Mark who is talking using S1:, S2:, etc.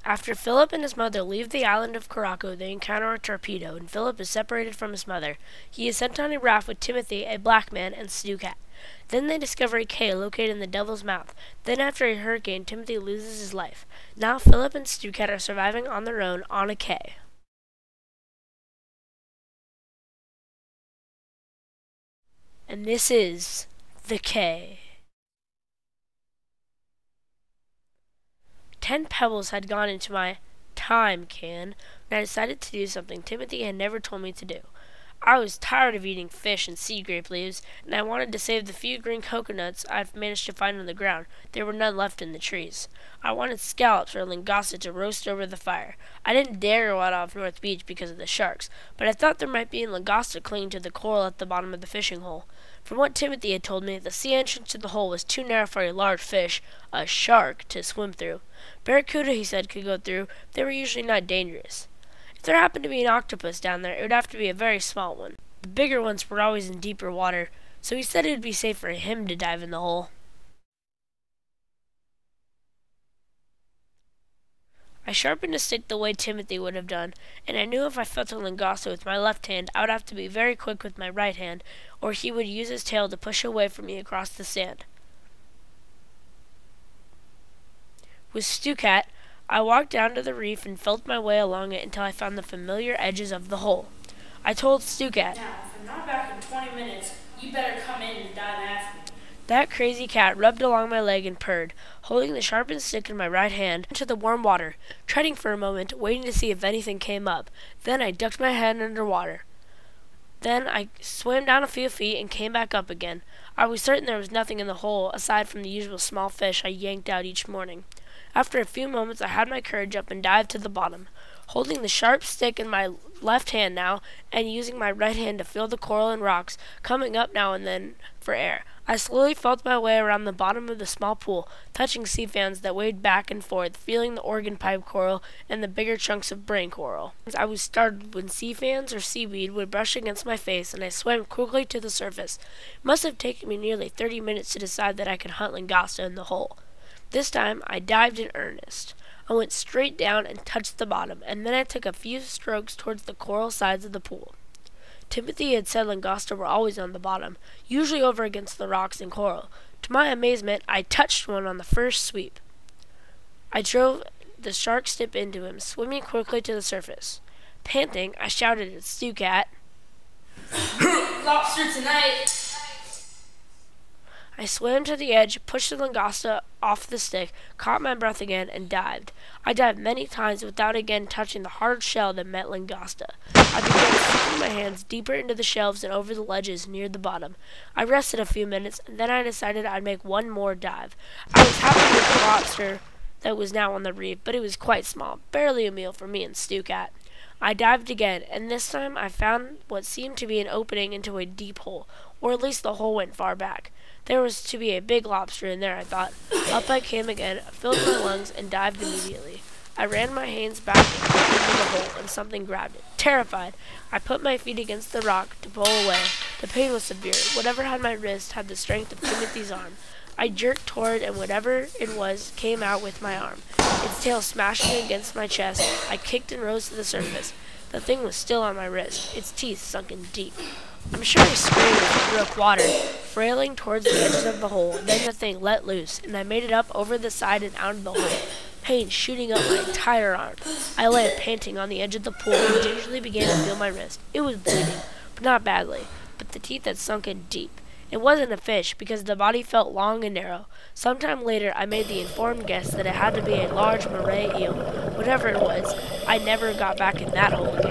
S1: After Philip and his mother leave the island of Caraco, they encounter a torpedo, and Philip is separated from his mother. He is sent on a raft with Timothy, a black man, and Stu Cat. Then they discover a cave located in the Devil's Mouth. Then after a hurricane, Timothy loses his life. Now Philip and Stu Cat are surviving on their own on a cay. And this is the Cay. 10 pebbles had gone into my time can when I decided to do something Timothy had never told me to do. I was tired of eating fish and sea grape leaves, and I wanted to save the few green coconuts I'd managed to find on the ground. There were none left in the trees. I wanted scallops or langosta to roast over the fire. I didn't dare go out off North Beach because of the sharks, but I thought there might be langosta clinging to the coral at the bottom of the fishing hole. From what Timothy had told me, the sea entrance to the hole was too narrow for a large fish, a shark, to swim through. Barracuda, he said, could go through. They were usually not dangerous. If there happened to be an octopus down there, it would have to be a very small one. The bigger ones were always in deeper water, so he said it would be safe for him to dive in the hole. I sharpened a stick the way Timothy would have done, and I knew if I felt a langosta with my left hand, I would have to be very quick with my right hand, or he would use his tail to push away from me across the sand. With Stu Cat, I walked down to the reef and felt my way along it until I found the familiar edges of the hole. I told Stu Cat,
S2: "Now, if I'm not back in 20 minutes, you better come in and dive after me."
S1: That crazy cat rubbed along my leg and purred, holding the sharpened stick in my right hand into the warm water, treading for a moment, waiting to see if anything came up. Then I ducked my head under water. Then I swam down a few feet and came back up again. I was certain there was nothing in the hole aside from the usual small fish I yanked out each morning. After a few moments, I had my courage up and dived to the bottom. Holding the sharp stick in my left hand now, and using my right hand to feel the coral and rocks, coming up now and then for air, I slowly felt my way around the bottom of the small pool, touching sea fans that waved back and forth, feeling the organ pipe coral and the bigger chunks of brain coral. I was startled when sea fans or seaweed would brush against my face, and I swam quickly to the surface. It must have taken me nearly 30 minutes to decide that I could hunt langosta in the hole. This time, I dived in earnest. I went straight down and touched the bottom, and then I took a few strokes towards the coral sides of the pool. Timothy had said langosta were always on the bottom, usually over against the rocks and coral. To my amazement, I touched one on the first sweep. I drove the shark's tip into him, swimming quickly to the surface. Panting, I shouted at Stu Cat,
S2: "Lobster tonight!"
S1: I swam to the edge, pushed the langosta off the stick, caught my breath again, and dived. I dived many times without again touching the hard shell that met langosta. I began sinking my hands deeper into the shelves and over the ledges near the bottom. I rested a few minutes, and then I decided I'd make one more dive. I was happy with the lobster that was now on the reef, but it was quite small, barely a meal for me and Stu Cat. I dived again, and this time I found what seemed to be an opening into a deep hole, or at least the hole went far back. There was to be a big lobster in there, I thought. Up I came again, filled my lungs, and dived immediately. I ran my hands back into the hole, and something grabbed it. Terrified, I put my feet against the rock to pull away. The pain was severe. Whatever had my wrist had the strength of Timothy's arm. I jerked toward, and whatever it was came out with my arm. Its tail smashing against my chest, I kicked and rose to the surface. The thing was still on my wrist, its teeth sunken deep. I'm sure I screamed as it broke water, frailing towards the edges of the hole. Then the thing let loose, and I made it up over the side and out of the hole, pain shooting up my entire arm. I lay panting on the edge of the pool and gingerly began to feel my wrist. It was bleeding, but not badly, but the teeth had sunken deep. It wasn't a fish, because the body felt long and narrow. Sometime later, I made the informed guess that it had to be a large moray eel. Whatever it was, I never got back in that hole again.